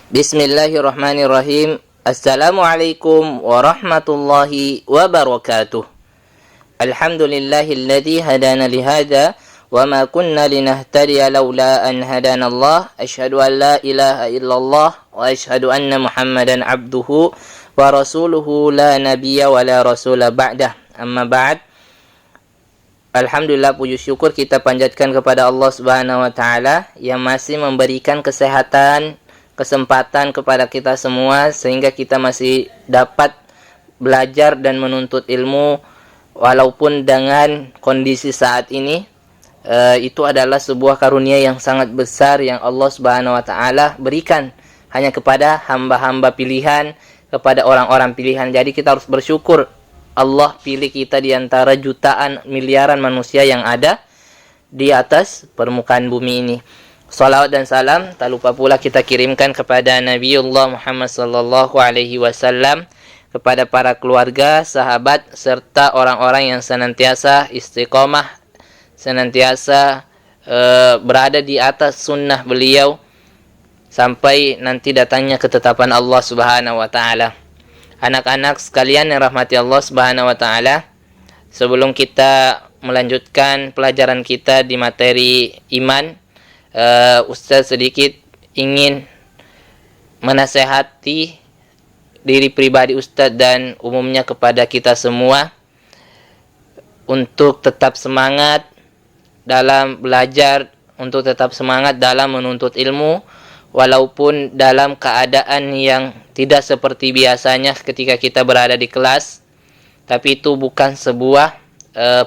Bismillahirrahmanirrahim. Assalamualaikum warahmatullahi wabarakatuh. Alhamdulillahilladzi hadana lihada wa ma kunna linahtadiya laula an hadana Allah. Asyhadu an la ilaha illallah wa asyhadu anna Muhammadan abduhu wa rasuluhu la nabiyya wa la rasula ba'dah. Amma ba'd. Alhamdulillah, puji syukur kita panjatkan kepada Allah Subhanahu wa taala yang masih memberikan kesehatan, kesempatan kepada kita semua sehingga kita masih dapat belajar dan menuntut ilmu walaupun dengan kondisi saat ini. Itu adalah sebuah karunia yang sangat besar yang Allah Subhanahu wa taala berikan hanya kepada hamba-hamba pilihan, kepada orang-orang pilihan. Jadi kita harus bersyukur Allah pilih kita di antara jutaan miliaran manusia yang ada di atas permukaan bumi ini. Salawat dan salam tak lupa pula kita kirimkan kepada Nabiullah Muhammad sallallahu alaihi wasallam, kepada para keluarga, sahabat serta orang-orang yang senantiasa istiqomah, senantiasa berada di atas sunnah beliau sampai nanti datangnya ketetapan Allah Subhanahu wa taala. Anak-anak sekalian yang rahmati Allah Subhanahu wa taala, sebelum kita melanjutkan pelajaran kita di materi iman, Ustaz sedikit ingin menasehati diri pribadi Ustaz dan umumnya kepada kita semua untuk tetap semangat dalam belajar, untuk tetap semangat dalam menuntut ilmu walaupun dalam keadaan yang tidak seperti biasanya ketika kita berada di kelas. Tapi itu bukan sebuah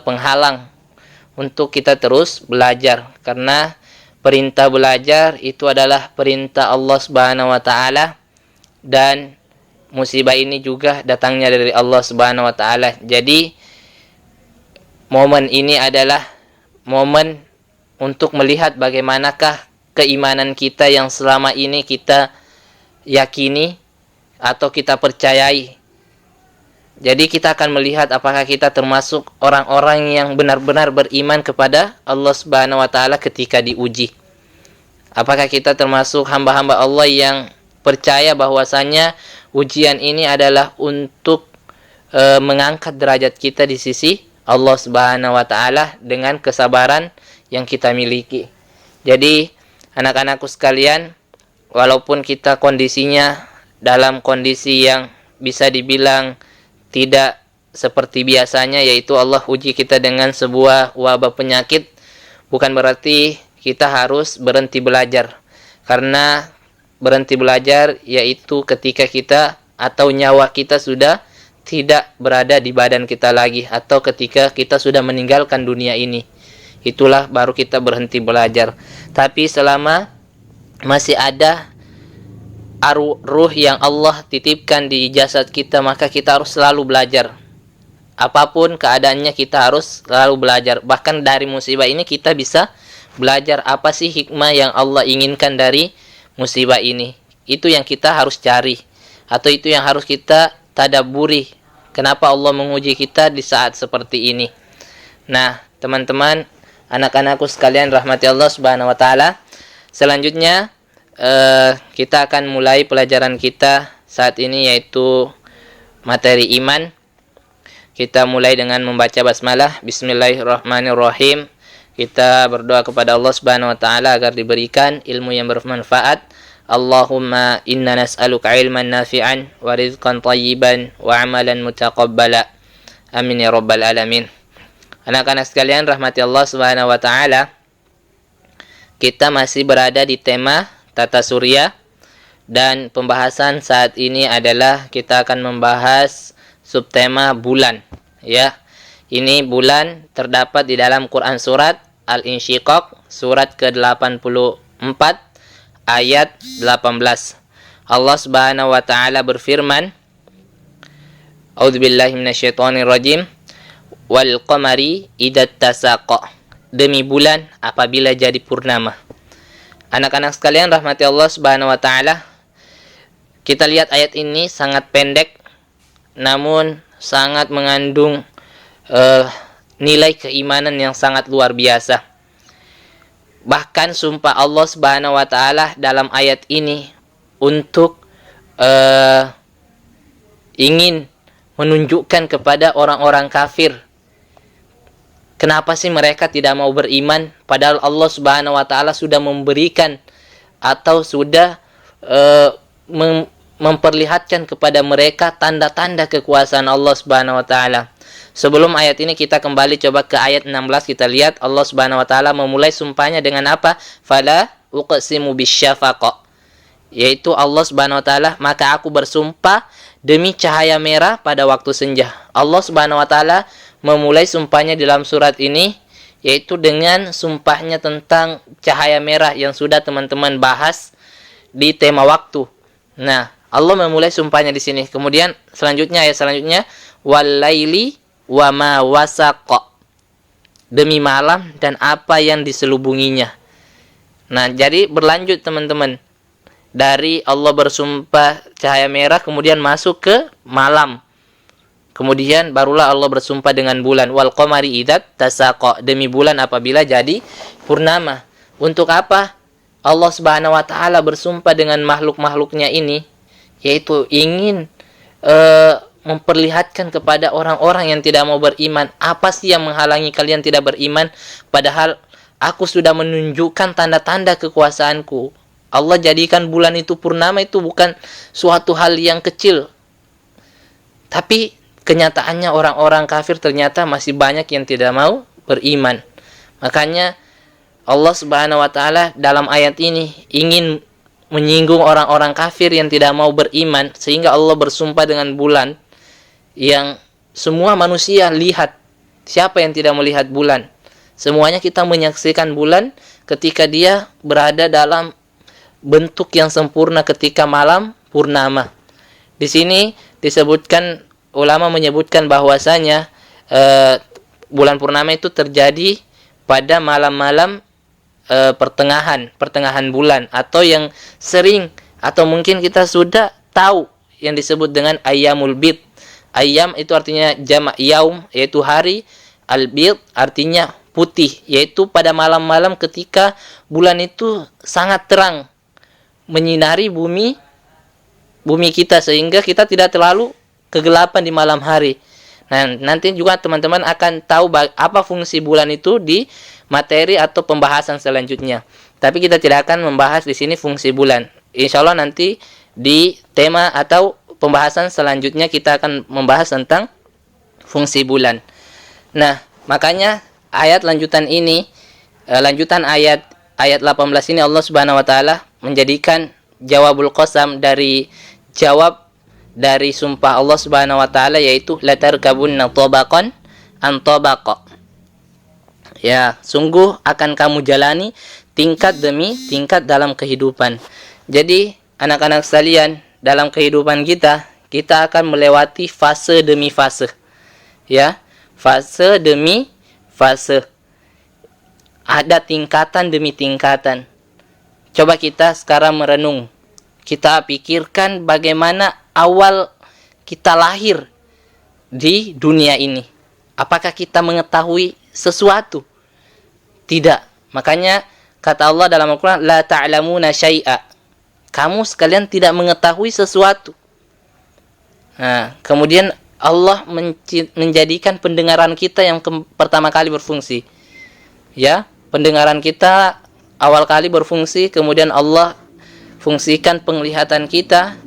penghalang untuk kita terus belajar, karena perintah belajar itu adalah perintah Allah Subhanahu wa taala dan musibah ini juga datangnya dari Allah Subhanahu wa taala. Jadi momen ini adalah momen untuk melihat bagaimanakah keimanan kita yang selama ini kita yakini atau kita percayai. Jadi kita akan melihat apakah kita termasuk orang-orang yang benar-benar beriman kepada Allah Subhanahu wa taala ketika diuji. Apakah kita termasuk hamba-hamba Allah yang percaya bahwasanya ujian ini adalah untuk mengangkat derajat kita di sisi Allah Subhanahu wa taala dengan kesabaran yang kita miliki. Jadi anak-anakku sekalian, walaupun kita kondisinya dalam kondisi yang bisa dibilang tidak seperti biasanya, yaitu Allah uji kita dengan sebuah wabah penyakit, bukan berarti kita harus berhenti belajar. Karena berhenti belajar yaitu ketika kita atau nyawa kita sudah tidak berada di badan kita lagi, atau ketika kita sudah meninggalkan dunia ini. Itulah baru kita berhenti belajar. Tapi selama masih ada ruh yang Allah titipkan di jasad kita, maka kita harus selalu belajar. Apapun keadaannya kita harus selalu belajar. Bahkan dari musibah ini kita bisa belajar apa sih hikmah yang Allah inginkan dari musibah ini. Itu yang kita harus cari, atau itu yang harus kita tadabburi. Kenapa Allah menguji kita di saat seperti ini? Nah, teman-teman, anak-anakku sekalian rahmati Allah Subhanahu wa taala, selanjutnya kita akan mulai pelajaran kita saat ini, yaitu materi iman. Kita mulai dengan membaca basmalah. Bismillahirrahmanirrahim. Kita berdoa kepada Allah Subhanahu wa taala agar diberikan ilmu yang bermanfaat. Allahumma inna nas'aluka ilman nafi'an wa rizqan thayyiban wa amalan mutaqabbala. Amin ya rabbal alamin. Anak-anak sekalian rahmati Allah Subhanahu wa taala, kita masih berada di tema tata surya, dan pembahasan saat ini adalah kita akan membahas subtema bulan, ya. Ini bulan terdapat di dalam Quran surat Al-Insyiqaq, surat ke-84 ayat 18. Allah Subhanahu wa taala berfirman, A'udzubillahi minasyaitonirrajim, wal qamari idza tasaqa, demi bulan apabila jadi purnama. Anak-anak sekalian rahmati Allah Subhanahu wa taala, kita lihat ayat ini sangat pendek namun sangat mengandung nilai keimanan yang sangat luar biasa. Bahkan sumpah Allah Subhanahu wa taala dalam ayat ini untuk ingin menunjukkan kepada orang-orang kafir, kenapa sih mereka tidak mau beriman, padahal Allah Subhanahu wa taala sudah memberikan atau sudah memperlihatkan kepada mereka tanda-tanda kekuasaan Allah Subhanahu wa taala. Sebelum ayat ini kita kembali coba ke ayat 16, kita lihat Allah Subhanahu wa taala memulai sumpahnya dengan apa? Fala uqsimu bisyafaq. Yaitu Allah Subhanahu wa taala, maka aku bersumpah demi cahaya merah pada waktu senja. Allah Subhanahu wa taala memulai sumpahnya dalam surat ini yaitu dengan sumpahnya tentang cahaya merah yang sudah teman-teman bahas di tema waktu. Nah, Allah memulai sumpahnya di sini. Kemudian selanjutnya, ayat selanjutnya, walaili wa ma wasaqa, demi malam dan apa yang diselubunginya. Nah, jadi berlanjut teman-teman, dari Allah bersumpah cahaya merah kemudian masuk ke malam, kemudian barulah Allah bersumpah dengan bulan, wal qamari idzat tasaqa, demi bulan apabila jadi purnama. Untuk apa Allah Subhanahu wa taala bersumpah dengan makhluk-makhluknya ini? Yaitu ingin memperlihatkan kepada orang-orang yang tidak mau beriman, apa sih yang menghalangi kalian tidak beriman, padahal aku sudah menunjukkan tanda-tanda kekuasaanku. Allah jadikan bulan itu purnama, itu bukan suatu hal yang kecil. Tapi kenyataannya orang-orang kafir ternyata masih banyak yang tidak mau beriman. Makanya Allah Subhanahu wa taala dalam ayat ini ingin menyinggung orang-orang kafir yang tidak mau beriman, sehingga Allah bersumpah dengan bulan yang semua manusia lihat. Siapa yang tidak melihat bulan? Semuanya kita menyaksikan bulan ketika dia berada dalam bentuk yang sempurna ketika malam purnama. Di sini disebutkan, ulama menyebutkan bahwasanya bulan purnama itu terjadi pada malam-malam pertengahan bulan, atau yang sering atau mungkin kita sudah tahu yang disebut dengan ayyamul bid. Ayyam itu artinya jamak yaum, yaitu hari. Al-bid artinya putih, yaitu pada malam-malam ketika bulan itu sangat terang menyinari bumi kita, sehingga kita tidak terlalu kegelapan di malam hari. Nah, nanti juga teman-teman akan tahu apa fungsi bulan itu di materi atau pembahasan selanjutnya. Tapi kita tidak akan membahas di sini fungsi bulan. Insya Allah nanti di tema atau pembahasan selanjutnya kita akan membahas tentang fungsi bulan. Nah, makanya ayat lanjutan ini, lanjutan ayat 18 ini, Allah Subhanahu wa taala menjadikan jawabul qasam dari jawab dari sumpah Allah Subhanahu wa taala, yaitu latarkabunna tabaqan an tabaqa. Ya, sungguh akan kamu jalani tingkat demi tingkat dalam kehidupan. Jadi, anak-anak sekalian, dalam kehidupan kita akan melewati fase demi fase. Ya, fase demi fase. Ada tingkatan demi tingkatan. Coba kita sekarang merenung. Kita pikirkan bagaimana awal kita lahir di dunia ini. Apakah kita mengetahui sesuatu? Tidak. Makanya kata Allah dalam Al-Quran, la ta'lamuna syai'a. Kamu sekalian tidak mengetahui sesuatu. Nah, kemudian Allah menjadikan pendengaran kita yang pertama kali berfungsi. Ya, pendengaran kita awal kali berfungsi, kemudian Allah fungsikan penglihatan kita.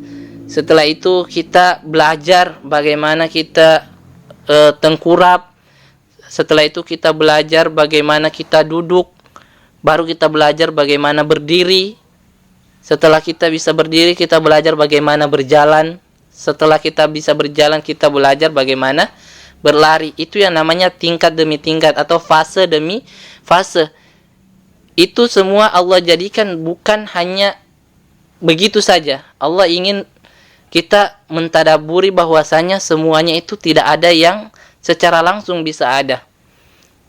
Setelah itu kita belajar bagaimana kita tengkurap. Setelah itu kita belajar bagaimana kita duduk. Baru kita belajar bagaimana berdiri. Setelah kita bisa berdiri, kita belajar bagaimana berjalan. Setelah kita bisa berjalan, kita belajar bagaimana berlari. Itu yang namanya tingkat demi tingkat atau fase demi fase. Itu semua Allah jadikan bukan hanya begitu saja. Allah ingin kita mentadaburi bahwasanya semuanya itu tidak ada yang secara langsung bisa ada.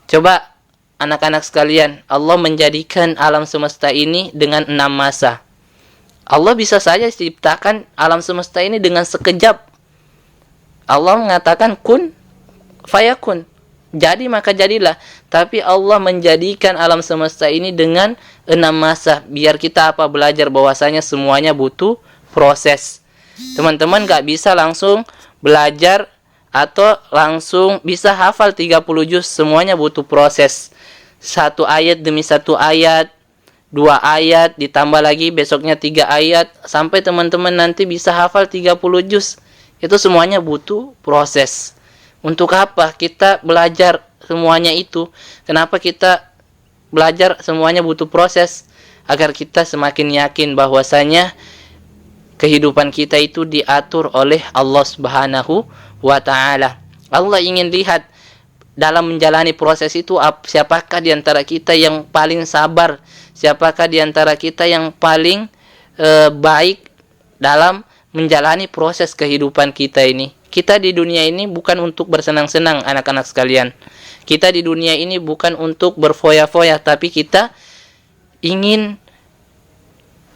Coba anak-anak sekalian, Allah menjadikan alam semesta ini dengan 6 masa. Allah bisa saja ciptakan alam semesta ini dengan sekejap. Allah mengatakan kun fayakun, jadi maka jadilah. Tapi Allah menjadikan alam semesta ini dengan 6 masa, biar kita belajar bahwasanya semuanya butuh proses. Teman-teman gak bisa langsung belajar atau langsung bisa hafal 30 juz. Semuanya butuh proses. Satu ayat demi satu ayat, 2 ayat, ditambah lagi besoknya 3 ayat, sampai teman-teman nanti bisa hafal 30 juz. Itu semuanya butuh proses. Untuk apa kita belajar semuanya itu? Kenapa kita belajar semuanya butuh proses? Agar kita semakin yakin bahwasanya kehidupan kita itu diatur oleh Allah Subhanahu wa ta'ala. Allah ingin lihat dalam menjalani proses itu siapakah di antara kita yang paling sabar, siapakah di antara kita yang paling baik dalam menjalani proses kehidupan kita ini. Kita di dunia ini bukan untuk bersenang-senang, anak-anak sekalian. Kita di dunia ini bukan untuk berfoya-foya, tapi kita ingin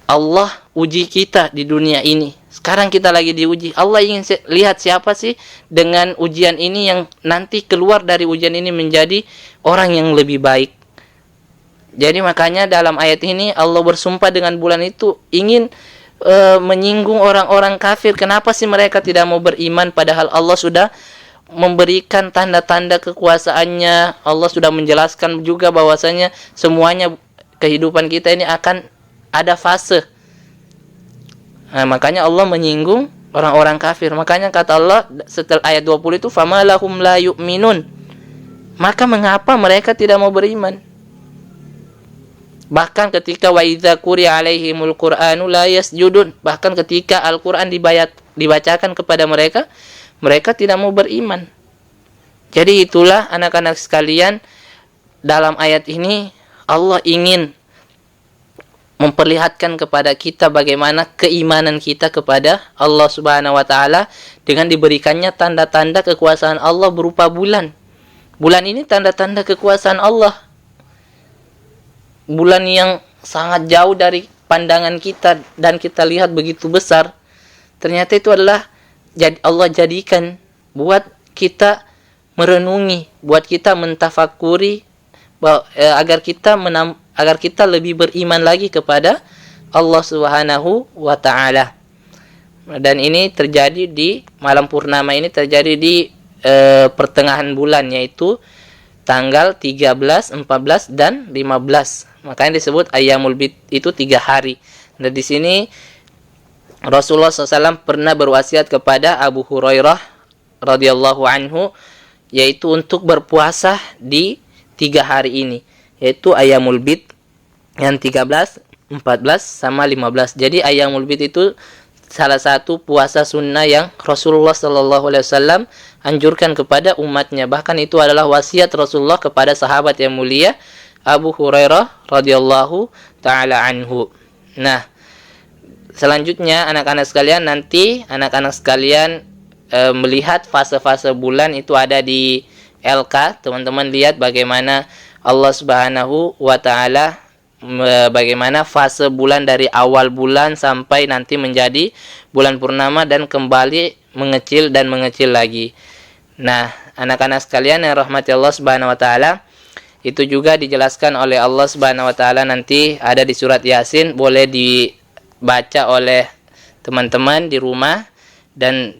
Allah uji kita di dunia ini. Sekarang kita lagi diuji. Allah ingin lihat siapa sih dengan ujian ini yang nanti keluar dari ujian ini menjadi orang yang lebih baik. Jadi makanya dalam ayat ini Allah bersumpah dengan bulan itu ingin menyinggung orang-orang kafir. Kenapa sih mereka tidak mau beriman padahal Allah sudah memberikan tanda-tanda kekuasaannya. Allah sudah menjelaskan juga bahwasanya semuanya kehidupan kita ini akan ada fase. Nah, makanya Allah menyinggung orang-orang kafir. Makanya kata Allah setelah ayat 20 itu fama lahum la yu'minun. Maka mengapa mereka tidak mau beriman? Bahkan ketika wa idza quri'a alaihimul qur'anu la yasjudun, bahkan ketika Al-Qur'an dibacakan kepada mereka, mereka tidak mau beriman. Jadi itulah anak-anak sekalian, dalam ayat ini Allah ingin memperlihatkan kepada kita bagaimana keimanan kita kepada Allah Subhanahu wa taala dengan diberikannya tanda-tanda kekuasaan Allah berupa bulan. Bulan ini tanda-tanda kekuasaan Allah. Bulan yang sangat jauh dari pandangan kita dan kita lihat begitu besar. Ternyata itu adalah Allah jadikan buat kita merenungi, buat kita mentafakuri agar kita lebih beriman lagi kepada Allah Subhanahu wa taala. Dan ini terjadi di malam purnama, ini terjadi di pertengahan bulan, yaitu tanggal 13, 14 dan 15. Makanya disebut Ayyamul Bid, itu 3 hari. Dan di sini Rasulullah SAW pernah berwasiat kepada Abu Hurairah radhiyallahu anhu, yaitu untuk berpuasa di 3 hari ini, yaitu Ayyamul Bid yang 13, 14 sama 15. Jadi Ayyamul Bid itu salah satu puasa sunnah yang Rasulullah SAW anjurkan kepada umatnya. Bahkan itu adalah wasiat Rasulullah kepada sahabat yang mulia Abu Hurairah radhiyallahu taala anhu. Nah, selanjutnya anak-anak sekalian, nanti anak-anak sekalian melihat fase-fase bulan itu ada di LK. Teman-teman lihat bagaimana Allah Subhanahu wa taala, bagaimana fase bulan dari awal bulan sampai nanti menjadi bulan purnama dan kembali mengecil dan mengecil lagi. Nah, anak-anak sekalian yang rahmati Allah Subhanahu wa taala, itu juga dijelaskan oleh Allah Subhanahu wa taala, nanti ada di surat Yasin, boleh dibaca oleh teman-teman di rumah dan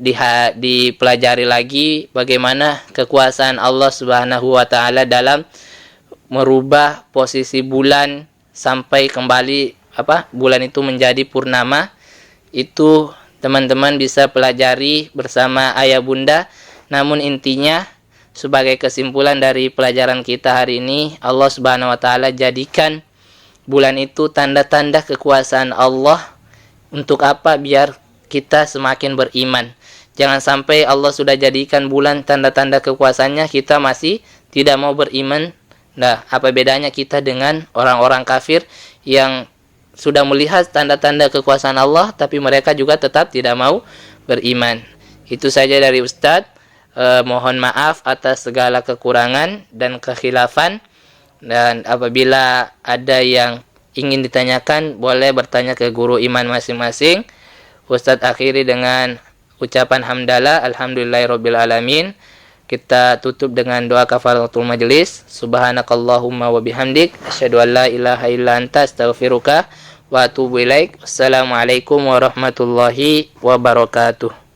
dipelajari lagi bagaimana kekuasaan Allah Subhanahu wa taala dalam merubah posisi bulan sampai kembali bulan itu menjadi purnama. Itu teman-teman bisa pelajari bersama ayah bunda. Namun intinya, sebagai kesimpulan dari pelajaran kita hari ini, Allah Subhanahu wa taala jadikan bulan itu tanda-tanda kekuasaan Allah. Untuk apa? Biar kita semakin beriman. Jangan sampai Allah sudah jadikan bulan tanda-tanda kekuasaannya, kita masih tidak mau beriman. Nah, apa bedanya kita dengan orang-orang kafir yang sudah melihat tanda-tanda kekuasaan Allah, tapi mereka juga tetap tidak mau beriman. Itu saja dari Ustadz. Mohon maaf atas segala kekurangan dan kekhilafan. Dan apabila ada yang ingin ditanyakan, boleh bertanya ke guru iman masing-masing. Ustadz akhiri dengan ucapan hamdalah, alhamdulillahirabbil alamin. Kita tutup dengan doa kafaratul majelis. Subhanakallahumma wa bihamdik, asyhadu an la ilaha illa anta, astaghfiruka wa atubu ilaik. Wassalamualaikum warahmatullahi wabarakatuh.